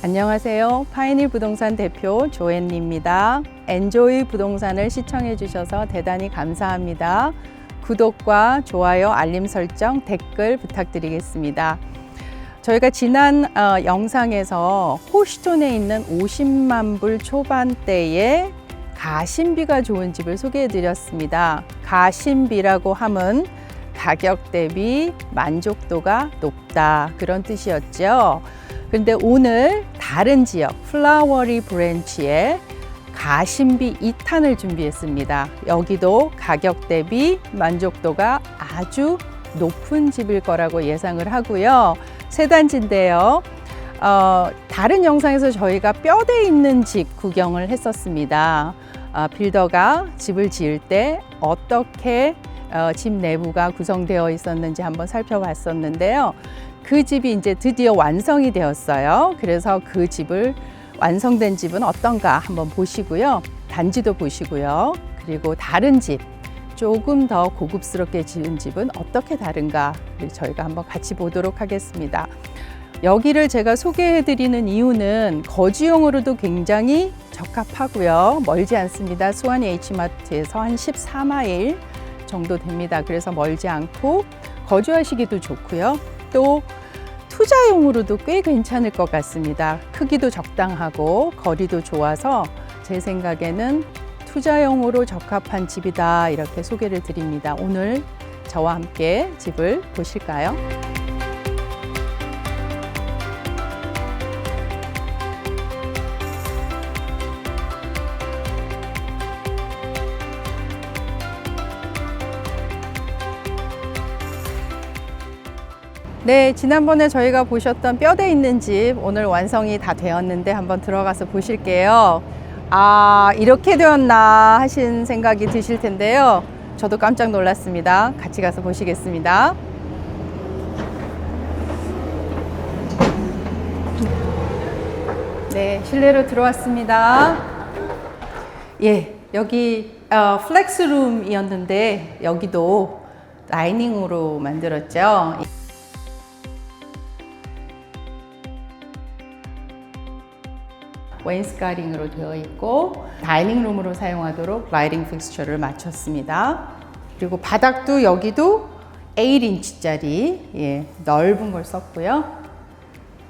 안녕하세요. 파이닐 부동산 대표 조앤리입니다. 엔조이 부동산을 시청해 주셔서 대단히 감사합니다. 구독과 좋아요, 알림 설정, 댓글 부탁드리겠습니다. 저희가 지난 영상에서 호스톤에 있는 50만 불 초반대의 가심비가 좋은 집을 소개해 드렸습니다. 가심비라고 함은 가격 대비 만족도가 높다, 그런 뜻이었죠. 그런데 오늘 다른 지역 플라워리 브랜치에 가심비 2탄을 준비했습니다. 여기도 가격 대비 만족도가 아주 높은 집일 거라고 예상을 하고요. 세 단지인데요. 다른 영상에서 저희가 뼈대 있는 집 구경을 했었습니다. 빌더가 집을 지을 때 어떻게 집 내부가 구성되어 있었는지 한번 살펴봤었는데요. 그 집이 이제 드디어 완성이 되었어요. 그래서 그 집을 완성된 집은 어떤가 한번 보시고요. 단지도 보시고요. 그리고 다른 집, 조금 더 고급스럽게 지은 집은 어떻게 다른가 저희가 한번 같이 보도록 하겠습니다. 여기를 제가 소개해 드리는 이유는 거주용으로도 굉장히 적합하고요. 멀지 않습니다. 수완이 H마트에서 한 14마일 정도 됩니다. 그래서 멀지 않고 거주하시기도 좋고요. 또 투자용으로도 꽤 괜찮을 것 같습니다. 크기도 적당하고 거리도 좋아서 제 생각에는 투자용으로 적합한 집이다, 이렇게 소개를 드립니다. 오늘 저와 함께 집을 보실까요? 네, 지난번에 저희가 보셨던 뼈대 있는 집 오늘 완성이 다 되었는데 한번 들어가서 보실게요. 이렇게 되었나 하신 생각이 드실 텐데요. 저도 깜짝 놀랐습니다. 같이 가서 보시겠습니다. 네, 실내로 들어왔습니다. 예, 여기 플렉스룸이었는데 여기도 다이닝으로 만들었죠. 웨인스카링으로 되어 있고 다이닝룸으로 사용하도록 라이팅 픽스처를 맞췄습니다. 그리고 바닥도 여기도 8인치짜리 넓은 걸 썼고요.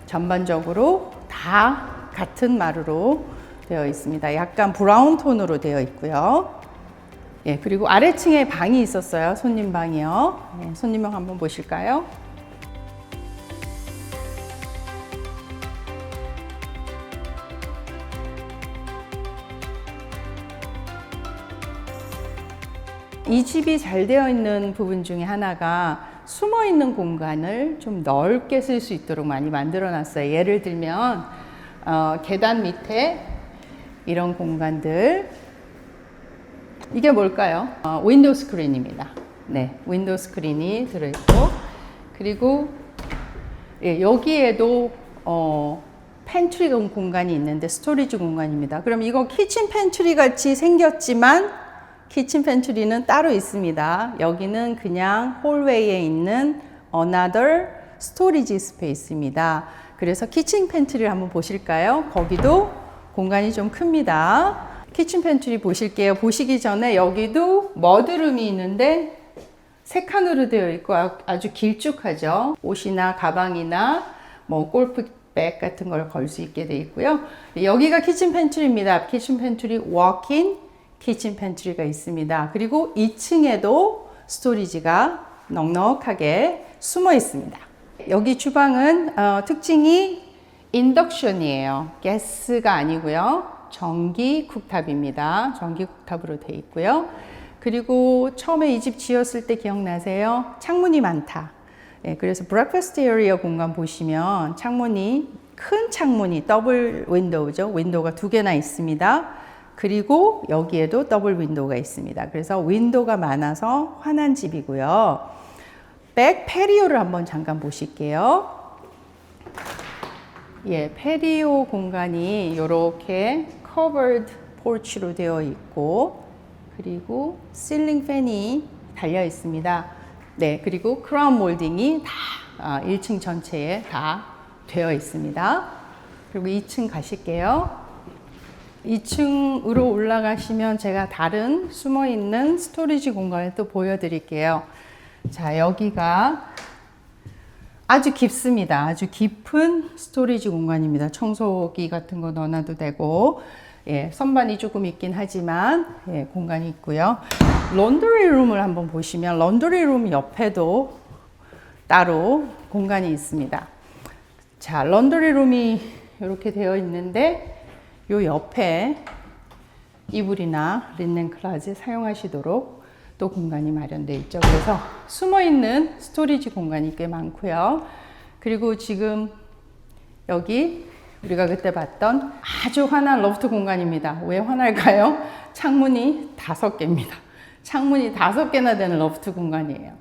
전반적으로 다 같은 마루로 되어 있습니다. 약간 브라운 톤으로 되어 있고요. 그리고 아래층에 방이 있었어요. 손님 방이요. 손님방 한번 보실까요? 이 집이 잘 되어 있는 부분 중에 하나가 숨어 있는 공간을 좀 넓게 쓸 수 있도록 많이 만들어 놨어요. 예를 들면 계단 밑에 이런 공간들, 이게 뭘까요? 윈도우 스크린입니다. 네, 윈도우 스크린이 들어있고, 그리고 여기에도 팬트리 공간이 있는데 스토리지 공간입니다. 그럼 이거 키친 팬트리 같이 생겼지만 키친 팬트리는 따로 있습니다. 여기는 그냥 홀웨이에 있는 another 스토리지 스페이스입니다. 그래서 키친 팬트리를 한번 보실까요? 거기도 공간이 좀 큽니다. 키친 팬트리 보실게요. 보시기 전에 여기도 머드룸이 있는데 세 칸으로 되어 있고 아주 길쭉하죠. 옷이나 가방이나 뭐 골프백 같은 걸 걸 수 있게 되어 있고요. 여기가 키친 팬트리입니다. 키친 팬트리 워크인 키친 팬트리가 있습니다. 그리고 2층에도 스토리지가 넉넉하게 숨어 있습니다. 여기 주방은 특징이 인덕션이에요. 가스가 아니고요. 전기 쿡탑입니다. 전기 쿡탑으로 되어 있고요. 그리고 처음에 이 집 지었을 때 기억나세요? 창문이 많다. 그래서 브렉퍼스트 에리어 공간 보시면 큰 창문이 더블 윈도우죠. 윈도우가 2개나 있습니다. 그리고 여기에도 더블 윈도우가 있습니다. 그래서 윈도우가 많아서 환한 집이고요. 백 페리오를 한번 잠깐 보실게요. 페리오 공간이 이렇게 커버드 포치로 되어 있고, 그리고 실링 팬이 달려 있습니다. 그리고 크라운 몰딩이 다 1층 전체에 다 되어 있습니다. 그리고 2층 가실게요. 2층으로 올라가시면 제가 다른 숨어있는 스토리지 공간을 또 보여드릴게요. 자, 여기가 아주 깊습니다. 아주 깊은 스토리지 공간입니다. 청소기 같은 거 넣어놔도 되고, 예, 선반이 조금 있긴 하지만, 예, 공간이 있고요. 런드리 룸을 한번 보시면, 런드리 룸 옆에도 따로 공간이 있습니다. 자, 런드리 룸이 이렇게 되어 있는데, 요 옆에 이불이나 린넨 클라젯 사용하시도록 또 공간이 마련되어 있죠. 그래서 숨어있는 스토리지 공간이 꽤 많고요. 그리고 지금 여기 우리가 그때 봤던 아주 환한 로프트 공간입니다. 왜 환할까요? 창문이 5개입니다. 창문이 5개나 되는 로프트 공간이에요.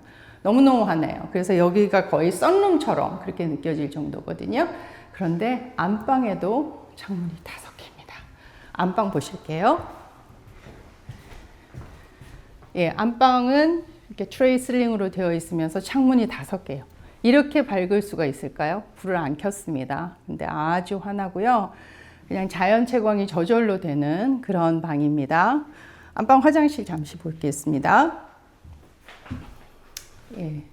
너무너무 환해요. 그래서 여기가 거의 썬룸처럼 그렇게 느껴질 정도거든요. 그런데 안방에도 창문이 5개입니다. 안방 보실게요. 예, 안방은 이렇게 트레이 슬링으로 되어 있으면서 창문이 5개예요. 이렇게 밝을 수가 있을까요? 불을 안 켰습니다. 근데 아주 환하고요. 그냥 자연 채광이 저절로 되는 그런 방입니다. 안방 화장실 잠시 보겠습니다. 예,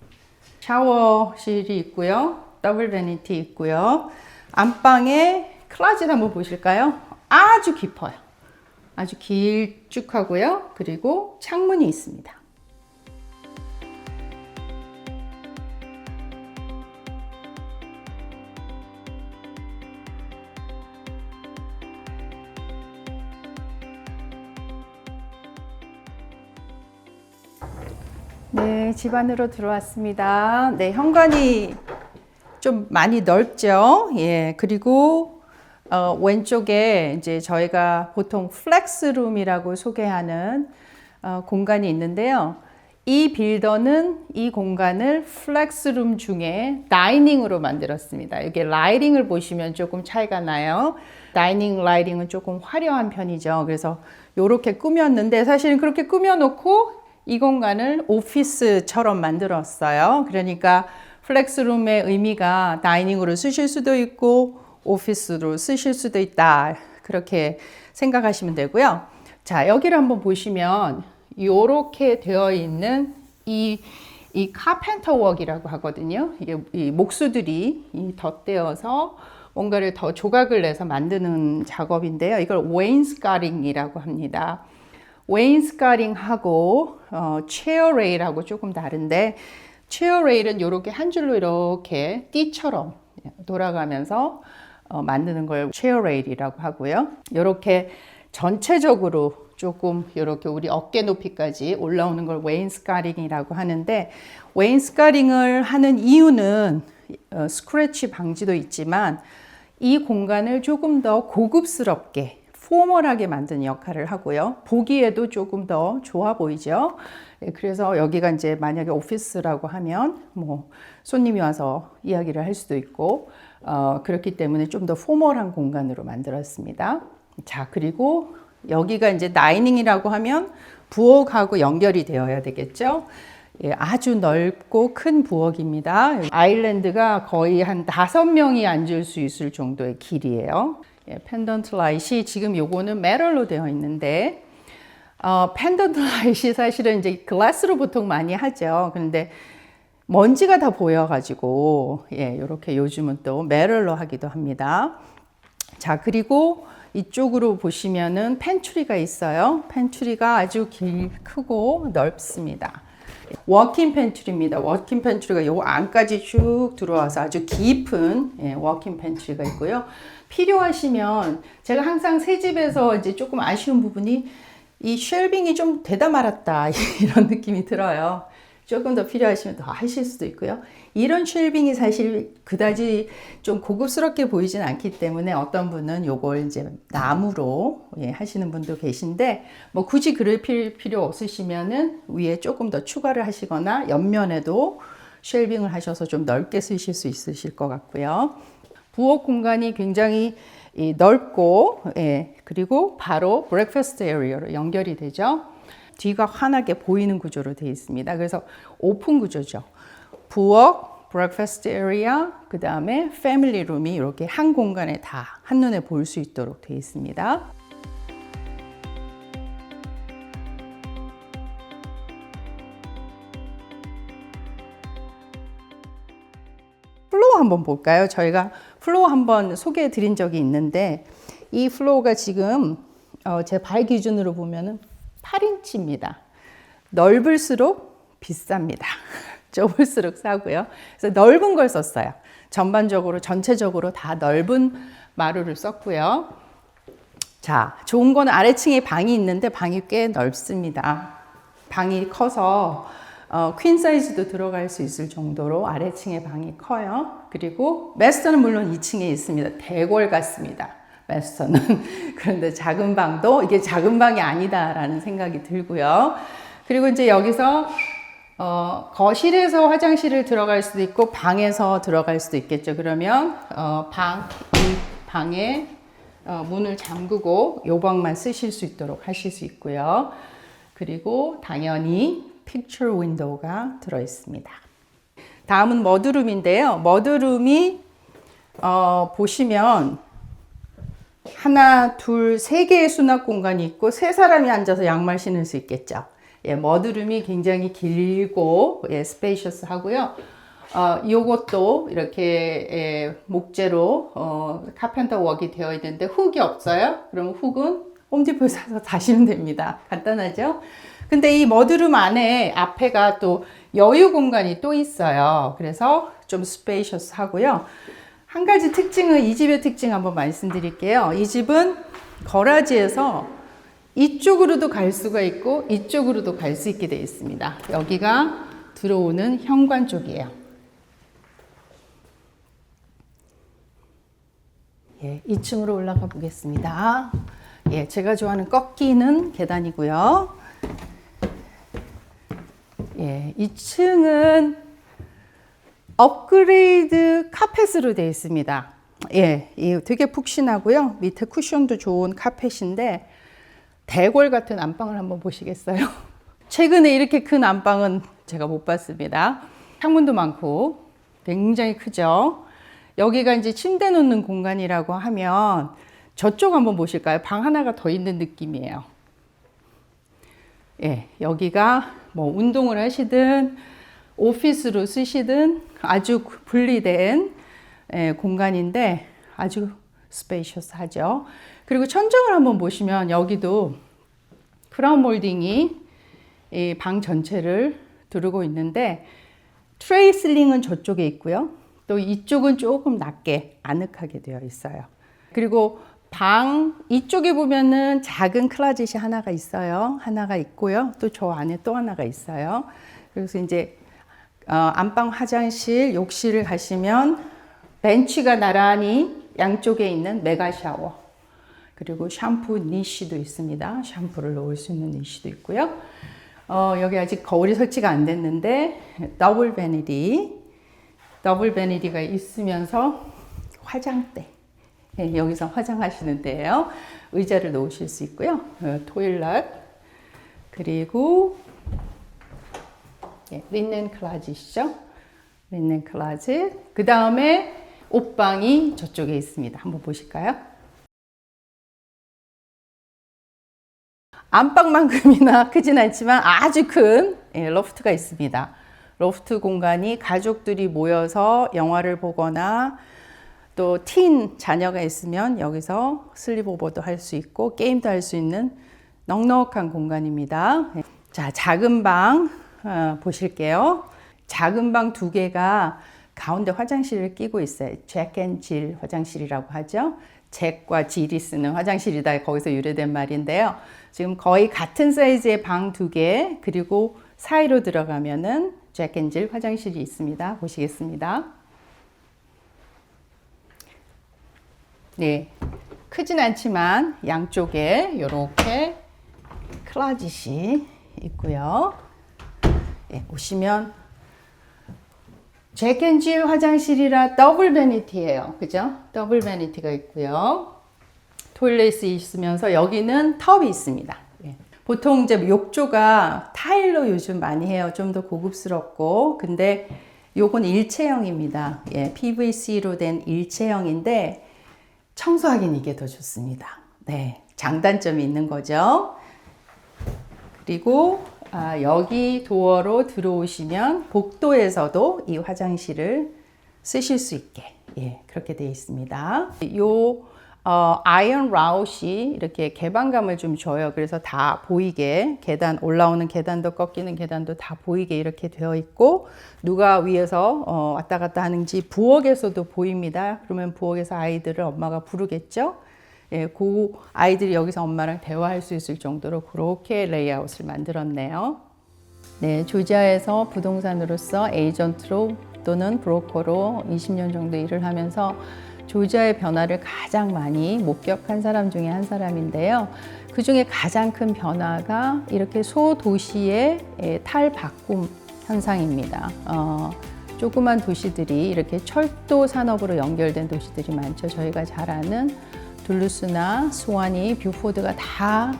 샤워실이 있고요. 더블 베니티 있고요. 안방에 클로젯 한번 보실까요? 아주 깊어요. 아주 길쭉하고요. 그리고 창문이 있습니다. 네, 집 안으로 들어왔습니다. 네, 현관이 좀 많이 넓죠. 예, 그리고 왼쪽에 이제 저희가 보통 플렉스룸이라고 소개하는 공간이 있는데요. 이 빌더는 이 공간을 플렉스룸 중에 다이닝으로 만들었습니다. 이게 라이팅을 보시면 조금 차이가 나요. 다이닝 라이팅은 조금 화려한 편이죠. 그래서 이렇게 꾸몄는데 사실은 그렇게 꾸며놓고 이 공간을 오피스처럼 만들었어요. 그러니까 플렉스룸의 의미가 다이닝으로 쓰실 수도 있고 오피스로 쓰실 수도 있다. 그렇게 생각하시면 되고요. 자, 여기를 한번 보시면 이렇게 되어 있는 이 카펜터 웍이라고 하거든요. 이게 이 목수들이 덧대어서 뭔가를 더 조각을 내서 만드는 작업인데요. 이걸 웨인스카링이라고 합니다. 웨인스카링하고 체어 레일하고 조금 다른데 체어 레일은 이렇게 한 줄로 이렇게 띠처럼 돌아가면서 만드는 걸 체어 레일이라고 하고요. 이렇게 전체적으로 조금 이렇게 우리 어깨 높이까지 올라오는 걸 웨인스카링이라고 하는데 웨인스카링을 하는 이유는 스크래치 방지도 있지만 이 공간을 조금 더 고급스럽게 포멀하게 만드는 역할을 하고요. 보기에도 조금 더 좋아 보이죠. 그래서 여기가 이제 만약에 오피스라고 하면 뭐 손님이 와서 이야기를 할 수도 있고 그렇기 때문에 좀 더 포멀한 공간으로 만들었습니다. 자, 그리고 여기가 이제 다이닝이라고 하면 부엌하고 연결이 되어야 되겠죠. 예, 아주 넓고 큰 부엌입니다. 아일랜드가 거의 한 5명이 앉을 수 있을 정도의 길이에요. 예, 펜던트 라이트이 지금 요거는 메럴로 되어 있는데 펜던트 라이트이 사실은 이제 글라스로 보통 많이 하죠. 그런데 먼지가 다 보여가지고 예, 이렇게 요즘은 또 메럴로 하기도 합니다. 자, 그리고 이쪽으로 보시면은 펜트리가 있어요. 펜트리가 아주 크고 넓습니다. 워킹 펜트리입니다. 워킹 펜트리가 요 안까지 쭉 들어와서 아주 깊은 예, 워킹 펜트리가 있고요. 필요하시면 제가 항상 새 집에서 이제 조금 아쉬운 부분이 이 쉘빙이 좀 되다 말았다 이런 느낌이 들어요. 조금 더 필요하시면 더 하실 수도 있고요. 이런 쉘빙이 사실 그다지 좀 고급스럽게 보이진 않기 때문에 어떤 분은 요걸 이제 나무로 예, 하시는 분도 계신데 뭐 굳이 그럴 필요 없으시면은 위에 조금 더 추가를 하시거나 옆면에도 쉘빙을 하셔서 좀 넓게 쓰실 수 있으실 것 같고요. 부엌 공간이 굉장히 넓고 예, 그리고 바로 브렉퍼스트 에리어로 연결이 되죠. 뒤가 환하게 보이는 구조로 되어 있습니다. 그래서 오픈 구조죠. 부엌 브렉퍼스트 에리아, 그 다음에 패밀리 룸이 이렇게 한 공간에 다 한눈에 볼 수 있도록 되어 있습니다. 플로어 한번 볼까요? 저희가 플로어 한번 소개해 드린 적이 있는데 이 플로어가 지금 제 발 기준으로 보면은 8인치입니다. 넓을수록 비쌉니다. 좁을수록 싸고요. 그래서 넓은 걸 썼어요. 전반적으로 전체적으로 다 넓은 마루를 썼고요. 자, 좋은 거는 아래층에 방이 있는데 방이 꽤 넓습니다. 방이 커서 퀸 사이즈도 들어갈 수 있을 정도로 아래층에 방이 커요. 그리고 마스터는 물론 2층에 있습니다. 대궐 같습니다. 마스터는. 그런데 작은 방도 이게 작은 방이 아니다라는 생각이 들고요. 그리고 이제 여기서 거실에서 화장실을 들어갈 수도 있고 방에서 들어갈 수도 있겠죠. 그러면 이 방에 문을 잠그고 요 방만 쓰실 수 있도록 하실 수 있고요. 그리고 당연히 픽처 윈도우가 들어 있습니다. 다음은 머드룸인데요. 머드룸이 보시면 하나, 둘, 세 개의 수납 공간이 있고 세 사람이 앉아서 양말 신을 수 있겠죠. 예, 머드룸이 굉장히 길고 스페이셔스 하고요. 요것도 이렇게 목재로 카펜터 웍이 되어 있는데 훅이 없어요. 그럼 훅은 홈디포에 사서 다시면 됩니다. 간단하죠? 근데 이 머드룸 안에 앞에가 또 여유 공간이 또 있어요. 그래서 좀 스페이셔스 하고요. 한 가지 특징은 이 집의 특징 한번 말씀드릴게요. 이 집은 거라지에서 이쪽으로도 갈 수가 있고 이쪽으로도 갈 수 있게 되어 있습니다. 여기가 들어오는 현관 쪽이에요. 예, 2층으로 올라가 보겠습니다. 예, 제가 좋아하는 꺾이는 계단이고요. 예, 2층은 업그레이드 카펫으로 되어 있습니다. 예, 되게 푹신하고요. 밑에 쿠션도 좋은 카펫인데 대궐 같은 안방을 한번 보시겠어요? 최근에 이렇게 큰 안방은 제가 못 봤습니다. 창문도 많고 굉장히 크죠. 여기가 이제 침대 놓는 공간이라고 하면 저쪽 한번 보실까요? 방 하나가 더 있는 느낌이에요. 예, 여기가 뭐 운동을 하시든 오피스로 쓰시든 아주 분리된 공간인데 아주 스페이셔스하죠. 그리고 천정을 한번 보시면 여기도 크라운 몰딩이 이 방 전체를 두르고 있는데 트레이 실링은 저쪽에 있고요. 또 이쪽은 조금 낮게 아늑하게 되어 있어요. 그리고 방 이쪽에 보면은 작은 클로젯이 하나가 있어요. 하나가 있고요. 또 저 안에 또 하나가 있어요. 그래서 이제 안방, 화장실, 욕실을 가시면 벤치가 나란히 양쪽에 있는 메가 샤워. 그리고 샴푸 니쉬도 있습니다. 샴푸를 놓을 수 있는 니쉬도 있고요. 여기 아직 거울이 설치가 안 됐는데 더블 베니티가 있으면서 화장대. 네, 여기서 화장하시는 데예요. 의자를 놓으실 수 있고요. 토일렛 그리고 린넨 클라짓이죠. 린넨 클라짓. 그 다음에 옷방이 저쪽에 있습니다. 한번 보실까요? 안방만큼이나 크진 않지만 아주 큰 로프트가 있습니다. 로프트 공간이 가족들이 모여서 영화를 보거나 또 틴 자녀가 있으면 여기서 슬립오버도 할 수 있고 게임도 할 수 있는 넉넉한 공간입니다. 자, 작은 방 보실게요. 작은 방 두 개가 가운데 화장실을 끼고 있어요. 잭 앤 질 화장실이라고 하죠. 잭과 질이 쓰는 화장실이다. 거기서 유래된 말인데요. 지금 거의 같은 사이즈의 방 두 개, 그리고 사이로 들어가면은 잭 앤 질 화장실이 있습니다. 보시겠습니다. 네, 크진 않지만 양쪽에 이렇게 클로젯이 있고요. 네, 보시면 잭 앤 질 화장실이라 더블 베니티예요. 그죠? 더블 베니티가 있고요. 토일렛이 있으면서 여기는 텁이 있습니다. 예. 보통 이제 욕조가 타일로 요즘 많이 해요. 좀 더 고급스럽고. 근데 요건 일체형입니다. 예, PVC로 된 일체형인데 청소하기는 이게 더 좋습니다. 네, 장단점이 있는 거죠. 그리고 여기 도어로 들어오시면 복도에서도 이 화장실을 쓰실 수 있게 그렇게 되어 있습니다. 요 아이언 라웃이 이렇게 개방감을 좀 줘요. 그래서 다 보이게 계단 올라오는 계단도 꺾이는 계단도 다 보이게 이렇게 되어 있고 누가 위에서 왔다 갔다 하는지 부엌에서도 보입니다. 그러면 부엌에서 아이들을 엄마가 부르겠죠. 예, 그 아이들이 여기서 엄마랑 대화할 수 있을 정도로 그렇게 레이아웃을 만들었네요. 네, 조지아에서 부동산으로서 에이전트로 또는 브로커로 20년 정도 일을 하면서 조지아의 변화를 가장 많이 목격한 사람 중에 한 사람인데요. 그 중에 가장 큰 변화가 이렇게 소도시의 탈바꿈 현상입니다. 조그만 도시들이 이렇게 철도 산업으로 연결된 도시들이 많죠. 저희가 잘 아는 둘루스나 스와니, 뷰포드가 다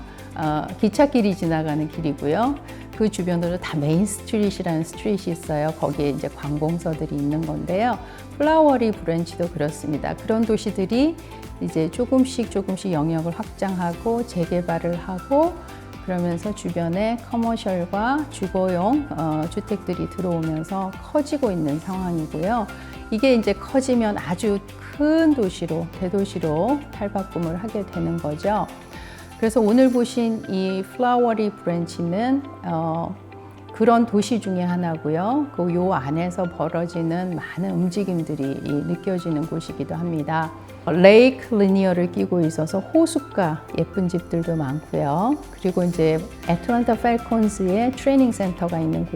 기찻길이 지나가는 길이고요. 그 주변으로 다 메인 스트릿이라는 스트릿이 있어요. 거기에 이제 관공서들이 있는 건데요. 플라워리 브랜치도 그렇습니다. 그런 도시들이 이제 조금씩 영역을 확장하고 재개발을 하고 그러면서 주변에 커머셜과 주거용 주택들이 들어오면서 커지고 있는 상황이고요. 이게 이제 커지면 아주 큰 도시로, 대도시로 탈바꿈을 하게 되는 거죠. 그래서 오늘 보신 이 플라워리 브랜치는 그런 도시 중에 하나고요. 그 요 안에서 벌어지는 많은 움직임들이 느껴지는 곳이기도 합니다. 레이크 리니어를 끼고 있어서 호숫가 예쁜 집들도 많고요. 그리고 이제 애틀랜타 팰콘즈의 트레이닝 센터가 있는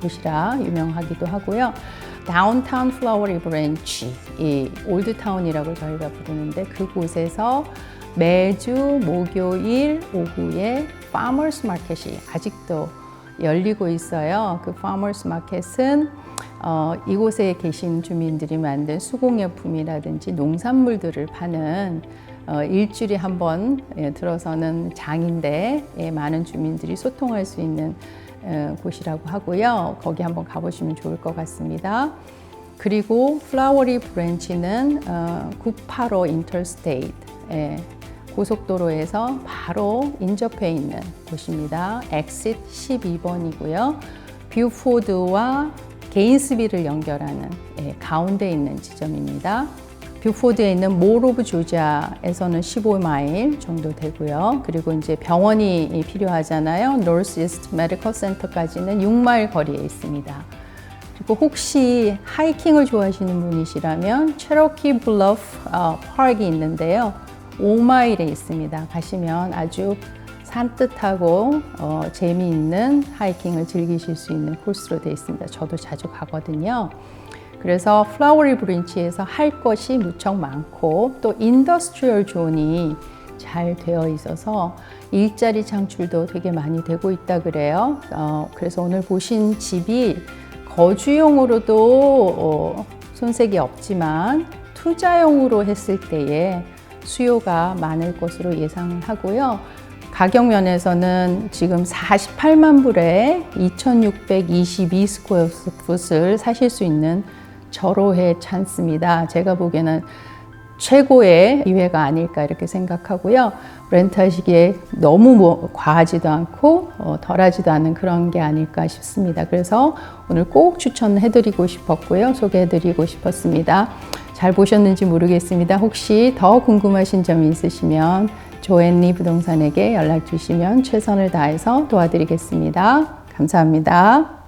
곳이라 유명하기도 하고요. 다운타운 플라워리 브랜치, 이 올드타운이라고 저희가 부르는데 그곳에서 매주 목요일 오후에 파머스 마켓이 아직도 열리고 있어요. 그 파머스 마켓은 이곳에 계신 주민들이 만든 수공예품이라든지 농산물들을 파는 일주일에 한 번 들어서는 장인데 많은 주민들이 소통할 수 있는 곳이라고 하고요. 거기 한번 가보시면 좋을 것 같습니다. 그리고 플라워리 브랜치는 985 인터스테이트 고속도로에서 바로 인접해 있는 곳입니다. 엑싯 12번이고요. 뷰포드와 게인스비를 연결하는 가운데 있는 지점입니다. 뷰포드에 있는 몰 오브 조지아에서는 15마일 정도 되고요. 그리고 이제 병원이 필요하잖아요. 노스 이스트 메디컬 센터까지는 6마일 거리에 있습니다. 그리고 혹시 하이킹을 좋아하시는 분이시라면 체로키 블러프 파크이 있는데요. 5마일에 있습니다. 가시면 아주 산뜻하고 재미있는 하이킹을 즐기실 수 있는 코스로 되어 있습니다. 저도 자주 가거든요. 그래서 플라워리 브랜치에서 할 것이 무척 많고 또 인더스트리얼 존이 잘 되어 있어서 일자리 창출도 되게 많이 되고 있다 그래요. 그래서 오늘 보신 집이 거주용으로도 손색이 없지만 투자용으로 했을 때에 수요가 많을 것으로 예상하고요. 가격 면에서는 지금 48만 불에 2,622 스퀘어 풋을 사실 수 있는 절호의 찬스입니다. 제가 보기에는 최고의 기회가 아닐까 이렇게 생각하고요. 렌트하시기에 너무 과하지도 않고 덜하지도 않은 그런 게 아닐까 싶습니다. 그래서 오늘 꼭 추천해드리고 싶었고요. 소개해드리고 싶었습니다. 잘 보셨는지 모르겠습니다. 혹시 더 궁금하신 점이 있으시면 조앤리 부동산에게 연락 주시면 최선을 다해서 도와드리겠습니다. 감사합니다.